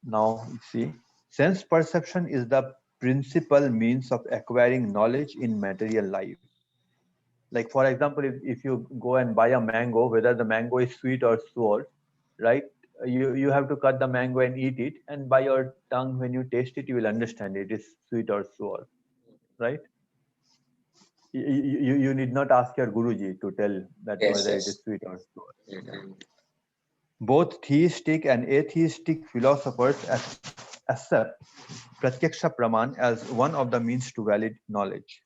Now, see, sense perception is the principal means of acquiring knowledge in material life. Like, for example, if you go and buy a mango, whether the mango is sweet or sour, right? You have to cut the mango and eat it, and by your tongue, when you taste it, you will understand it is sweet or sour, right? You need not ask your Guruji to tell that Yes, whether it yes. is sweet or sour. Yeah. Mm-hmm. Both theistic and atheistic philosophers accept Pratyaksha Praman as one of the means to valid knowledge.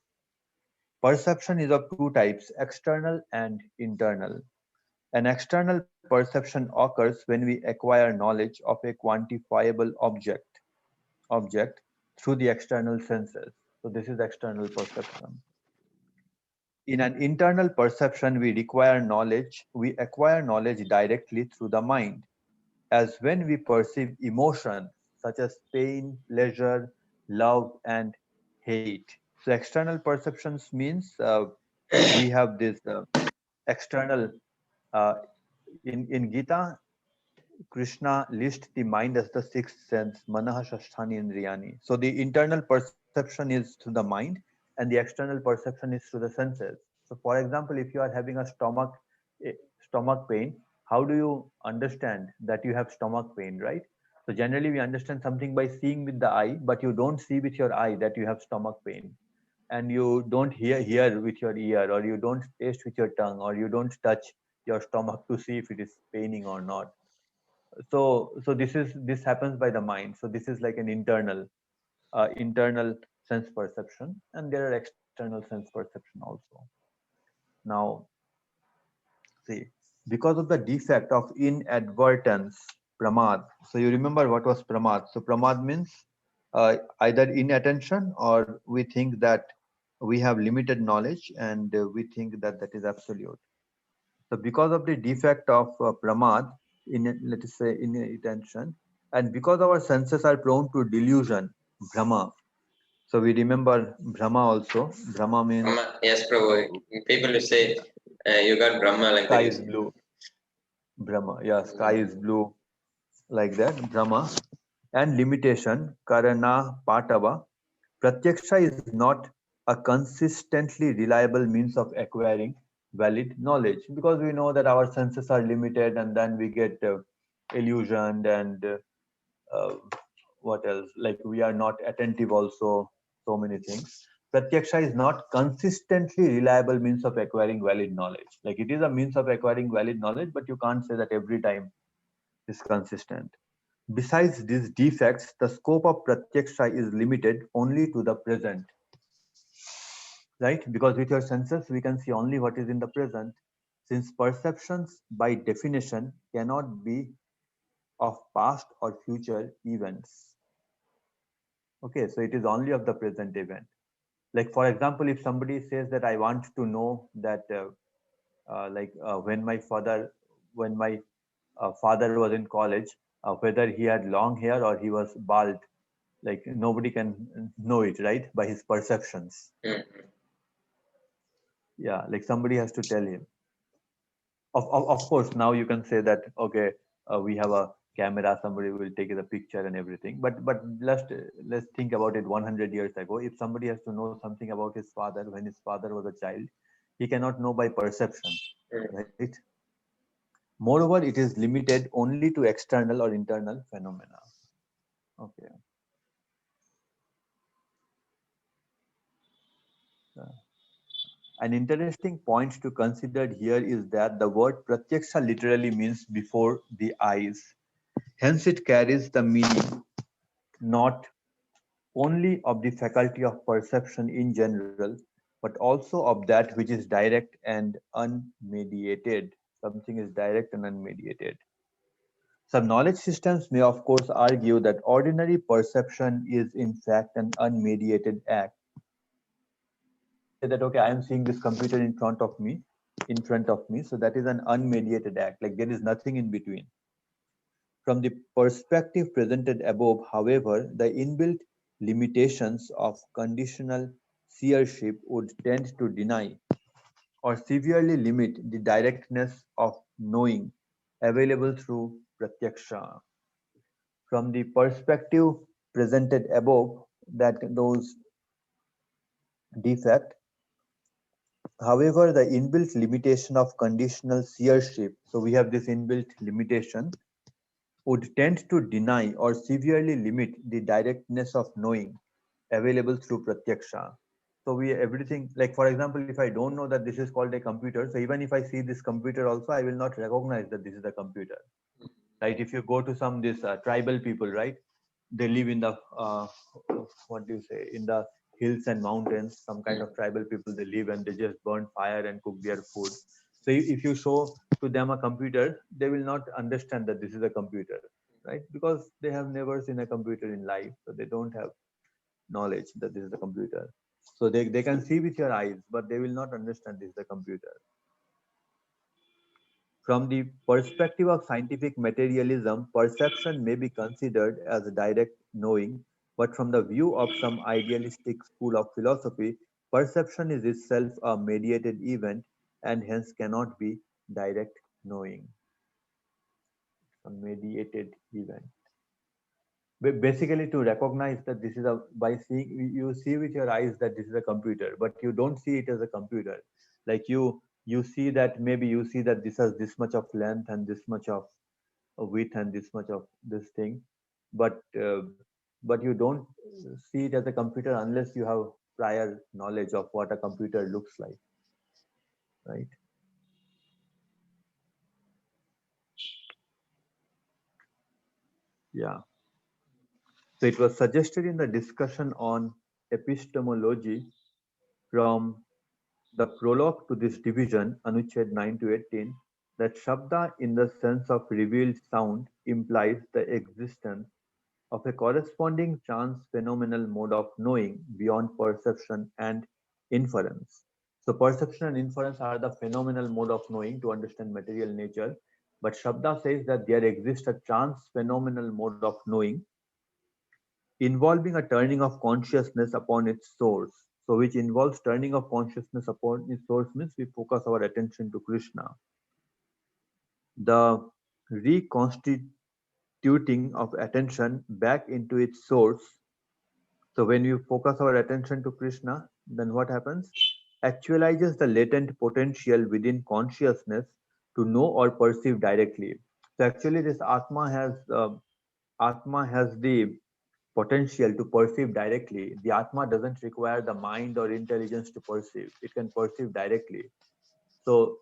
Perception is of two types, external and internal. An external perception occurs when we acquire knowledge of a quantifiable object through the external senses. So this is external perception. In an internal perception, we acquire knowledge directly through the mind, as when we perceive emotion such as pain, pleasure, love, and hate. So external perceptions means we have this external. Uh, in Gita, Krishna lists the mind as the sixth sense, manaha shasthani indriyani. So the internal perception is through the mind, and the external perception is through the senses. So, for example, if you are having a stomach pain, how do you understand that you have stomach pain, right? So generally, we understand something by seeing with the eye, but you don't see with your eye that you have stomach pain, and you don't hear with your ear, or you don't taste with your tongue, or you don't touch your stomach to see if it is paining or not. So this happens by the mind. So this is like an internal sense perception, and there are external sense perception also. Now, see, because of the defect of inadvertence, pramad. So you remember what was pramad? So pramad means either inattention, or we think that we have limited knowledge, and we think that that is absolute. So because of the defect of pramad, let us say inattention, and because our senses are prone to delusion, brahma. So we remember Brahma also. Brahma means Brahma, yes, Prabhu. People will say, you got Brahma like that, sky you is say. blue. Brahma, yeah, sky is Mm. blue, like that. Brahma. And limitation, Karana Patava. Pratyaksha is not a consistently reliable means of acquiring valid knowledge, because we know that our senses are limited, and then we get illusioned, and uh, what else, like we are not attentive also, so many things. Pratyaksha is not consistently reliable means of acquiring valid knowledge. Like it is a means of acquiring valid knowledge, but you can't say that every time is consistent. Besides these defects, the scope of pratyaksha is limited only to the present, right? Because with your senses we can see only what is in the present, since perceptions by definition cannot be of past or future events. Okay, so it is only of the present event. Like for example, if somebody says that I want to know that when my father was in college, whether he had long hair or he was bald, like nobody can know it, right? By his perceptions. Mm. Yeah, like somebody has to tell him. Of course, now you can say that okay, we have a camera, somebody will take the picture and everything. But let's think about it. 100 years ago, if somebody has to know something about his father when his father was a child, he cannot know by perception, Mm. right? Moreover, it is limited only to external or internal phenomena. Okay. Uh, An interesting point to consider here is that the word pratyaksha literally means before the eyes. Hence, it carries the meaning not only of the faculty of perception in general, but also of that which is direct and unmediated. Something is direct and unmediated. Some knowledge systems may, of course, argue that ordinary perception is in fact an unmediated act. Say that okay, I am seeing this computer in front of me, so that is an unmediated act. Like there is nothing in between. From the perspective presented above, however, the inbuilt limitations of conditional seership would tend to deny or severely limit the directness of knowing available through pratyaksha. From the perspective presented above, that those defect, however, the inbuilt limitation of conditional seership, so we have this inbuilt limitation, would tend to deny or severely limit the directness of knowing available through pratyaksha. So we everything, like for example, if I don't know that this is called a computer, so even if I see this computer also, I will not recognize that this is a computer. Right? If you go to some this tribal people, right? They live in the what do you say, in the hills and mountains. Some kind of tribal people, they live and they just burn fire and cook their food. So if you show to them a computer, they will not understand that this is a computer, right? Because they have never seen a computer in life, so they don't have knowledge that this is a computer. So they can see with your eyes, but they will not understand this is a computer. From the perspective of scientific materialism, perception may be considered as direct knowing, but from the view of some idealistic school of philosophy, perception is itself a mediated event and hence cannot be direct knowing. A mediated event. Basically, to recognize that this is a, by seeing, you see with your eyes that this is a computer, but you don't see it as a computer. Like you see that, maybe you see that this has this much of length and this much of width and this much of this thing, but but you don't see it as a computer unless you have prior knowledge of what a computer looks like, right? Yeah. So it was suggested in the discussion on epistemology from the prologue to this division, Anuched 9 to 18, that Shabda in the sense of revealed sound implies the existence of a corresponding chance phenomenal mode of knowing beyond perception and inference. So perception and inference are the phenomenal mode of knowing to understand material nature, but Shabda says that there exists a chance phenomenal mode of knowing involving a turning of consciousness upon its source. So which involves turning of consciousness upon its source means we focus our attention to Krishna. The reconstituting of attention back into its source. So when you focus our attention to Krishna, then what happens? Actualizes the latent potential within consciousness to know or perceive directly. So actually, this Atma has the potential to perceive directly. The Atma doesn't require the mind or intelligence to perceive; it can perceive directly. So,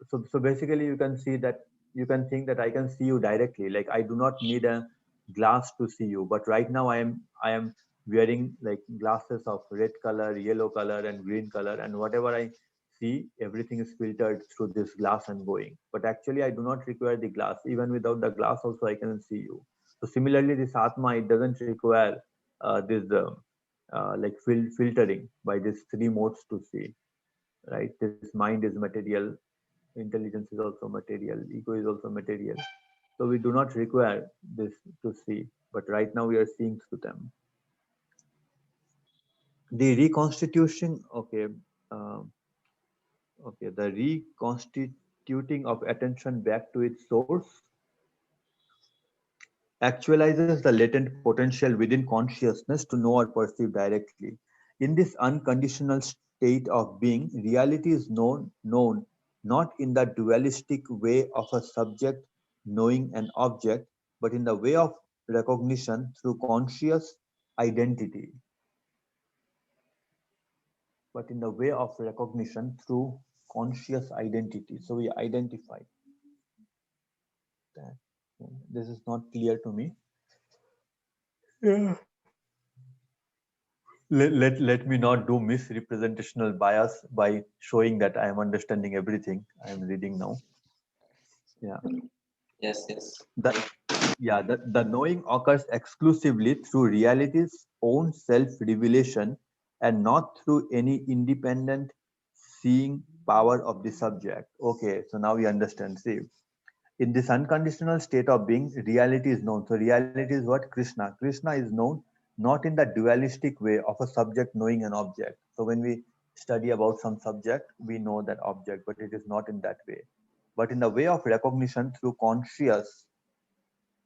so basically, you can see that, you can think that I can see you directly. Like I do not need a glass to see you, but right now I am wearing like glasses of red color, yellow color, and green color, and whatever I see, everything is filtered through this glass and going. But actually, I do not require the glass. Even without the glass, also I can see you. So similarly, this Atma, it doesn't require this like filtering by these three modes to see, right? This mind is material, intelligence is also material, ego is also material. So we do not require this to see, but right now we are seeing through them. The reconstitution, okay, um, okay, the reconstituting of attention back to its source actualizes the latent potential within consciousness to know or perceive directly. In this unconditional state of being, reality is known not in the dualistic way of a subject knowing an object, but in the way of recognition through conscious identity. But in the way of recognition through conscious identity. So we identify that. This is not clear to me. Yeah. Let me not do misrepresentational bias by showing that I am understanding everything I am reading now. Yeah. Yes, yes. The, the knowing occurs exclusively through reality's own self-revelation and not through any independent seeing power of the subject. Okay, so now we understand. See, in this unconditional state of being, reality is known. So reality is what? Krishna. Krishna is known not in the dualistic way of a subject knowing an object. So when we study about some subject, we know that object, but it is not in that way. But in the way of recognition through conscious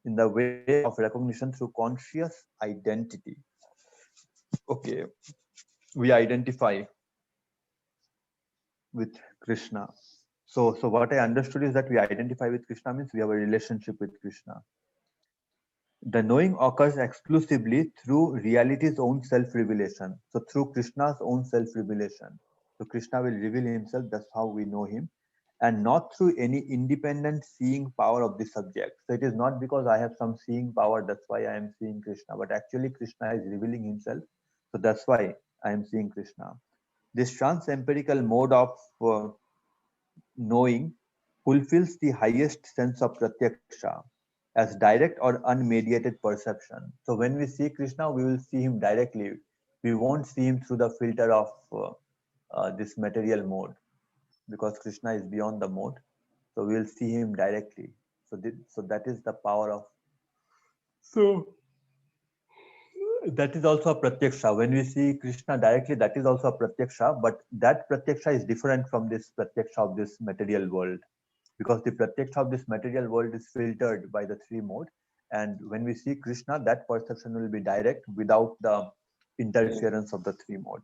in the way of recognition through conscious identity. Okay, we identify with Krishna. So what I understood is that we identify with Krishna means we have a relationship with Krishna. The knowing occurs exclusively through reality's own self-revelation. So through Krishna's own self-revelation. So Krishna will reveal himself, that's how we know him. And not through any independent seeing power of the subject. So it is not because I have some seeing power, that's why I am seeing Krishna, but actually Krishna is revealing himself. So that's why I am seeing Krishna. This trans-empirical mode of knowing fulfills the highest sense of pratyaksha as direct or unmediated perception. So when we see Krishna, we will see him directly. We won't see him through the filter of this material mode because Krishna is beyond the mode. So we will see him directly. So that is the power of. So that is also a pratyaksha. When we see Krishna directly, that is also a pratyaksha, but that pratyaksha is different from this pratyaksha of this material world, because the pratyaksha of this material world is filtered by the three mode. And when we see Krishna, that perception will be direct without the interference of the three mode.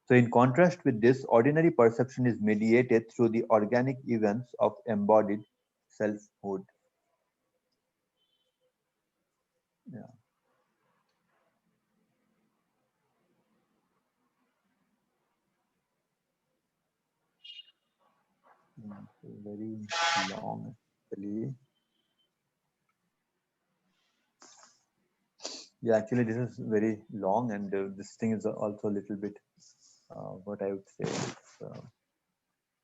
So in contrast with this, ordinary perception is mediated through the organic events of embodied selfhood. Yeah. Very long actually. Yeah, actually this is very long, and this thing is also a little bit what I would say it's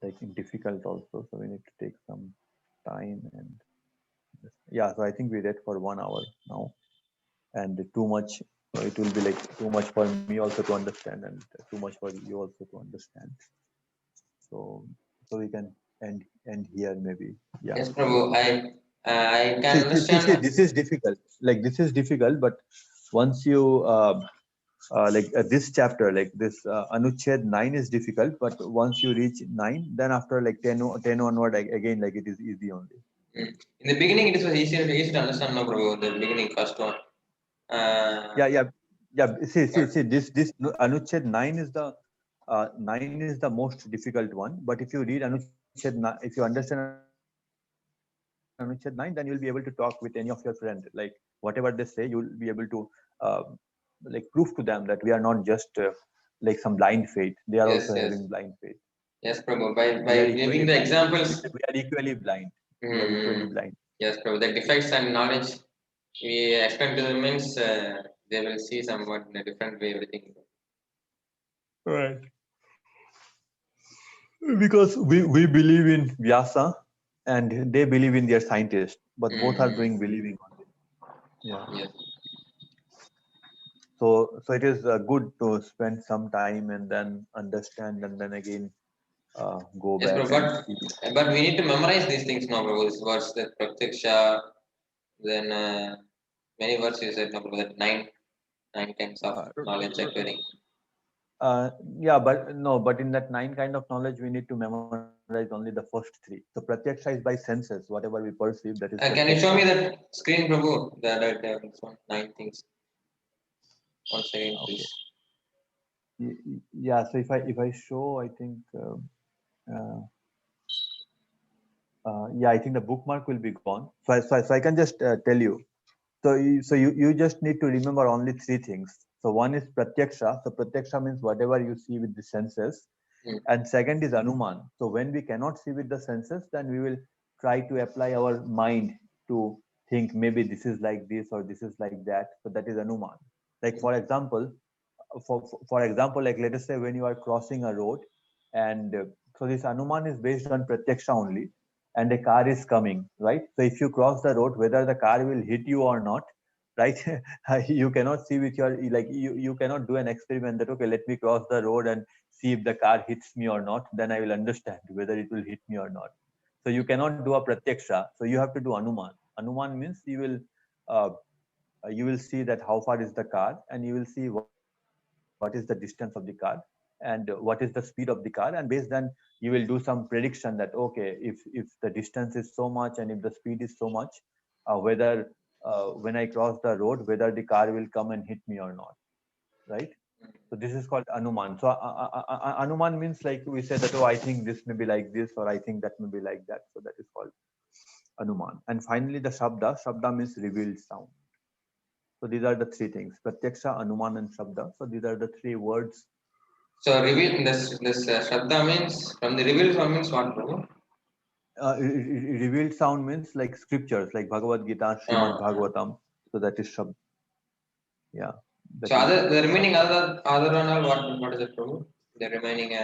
like difficult also. So we need to take some time and yeah. So I think we read for 1 hour now, and too much. It will be like too much for me also to understand, and too much for you also to understand. So we can end here maybe. Yeah. Yes, Prabhu. I can See, understand. this is difficult. Like this is difficult, but once you this chapter, like this Anuched 9 is difficult, but once you reach 9, then after like 10 onward, again, like it is easy only. In the beginning, it was easy to understand, no, Prabhu. The beginning, first one. Yeah. See. This Anuched 9 is the 9 is the most difficult one. But if you read Anuched 9, if you understand Anuched 9, then you'll be able to talk with any of your friend. Like whatever they say, you'll be able to like prove to them that we are not just like some blind faith. They are also having Yes, blind yes, faith. yes, Prabhu. We are By equally giving the blind. examples, We are equally blind. We are equally mm, blind. yes, Prabhu. The defects and knowledge we explain to them means they will see somewhat in a different way everything. Right. Because we believe in Vyasa and they believe in their scientist, but both are Mm, doing believing only. Yeah. yes, So it is good to spend some time and then understand and then again go yes, back Prabhu. and see. But we need to memorize these things now, Prabhu. This words, the pratyaksha, then many words you said, no, Prabhu. That nine kinds of Uh, knowledge acquiring. yeah, but no, but in that 9 kind of knowledge, we need to memorize only the first 3. So pratyaksha is by senses. Whatever we perceive, that is Can you pratyaksha. show me that screen, Prabhu? This one, nine things. Once again, Okay. please. Yeah. So if I show, I think. Uh, yeah, I think the bookmark will be gone. So I can just tell you. So you just need to remember only 3 things. So one is pratyaksha. So pratyaksha means whatever you see with the senses. Mm. And second is anuman. So when we cannot see with the senses, then we will try to apply our mind to think maybe this is like this or this is like that. So that is anuman. Like for example, like let us say when you are crossing a road, and so this anuman is based on pratyaksha only, and a car is coming, right? So if you cross the road, whether the car will hit you or not, right? You cannot see with your, like you cannot do an experiment that okay, let me cross the road and see if the car hits me or not, then I will understand whether it will hit me or not. So you cannot do a pratyaksha, so you have to do anuman. Anuman means uh, you will see that how far is the car, and you will see what is the distance of the car, and what is the speed of the car, and based then you will do some prediction that okay, if the distance is so much and if the speed is so much, whether when I cross the road, whether the car will come and hit me or not, right? So this is called anuman. So anuman means like we say that, oh, I think this may be like this, or I think that may be like that. So that is called anuman. And finally, the shabda. Shabda means revealed sound. So these are the three things: pratyaksha, anuman, and shabda. So these are the three words. So reveal this Shraddha means from the revealed one means what, Prabhu? Revealed sound means like scriptures, like Bhagavad Gita, Srimad Uh, Bhagavatam. So that is shabda. Yeah. That so is other the remaining shabda. other one all what is it, Prabhu? The remaining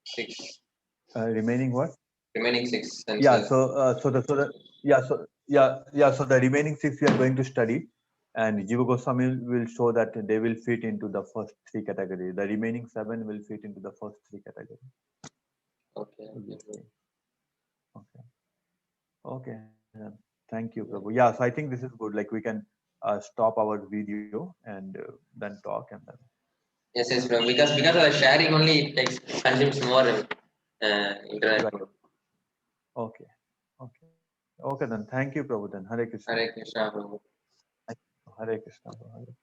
six Remaining what? remaining six Yeah. senses. So so the remaining six we are going to study, and Jiva Goswami will show that they will fit into the first three categories. The remaining seven will fit into the first three categories. Okay. So these Okay. things. Okay. Okay. Thank you, Prabhu. Yeah. So I think this is good. Like we can stop our video and then talk and then. Yes, yes, Prabhu. Because of the sharing only it takes consumes more internet. Right. Okay. Okay. Okay then. Thank you, Prabhu. Then Hare Krishna. Hare Krishna, Prabhu. Hare Krishna. Hare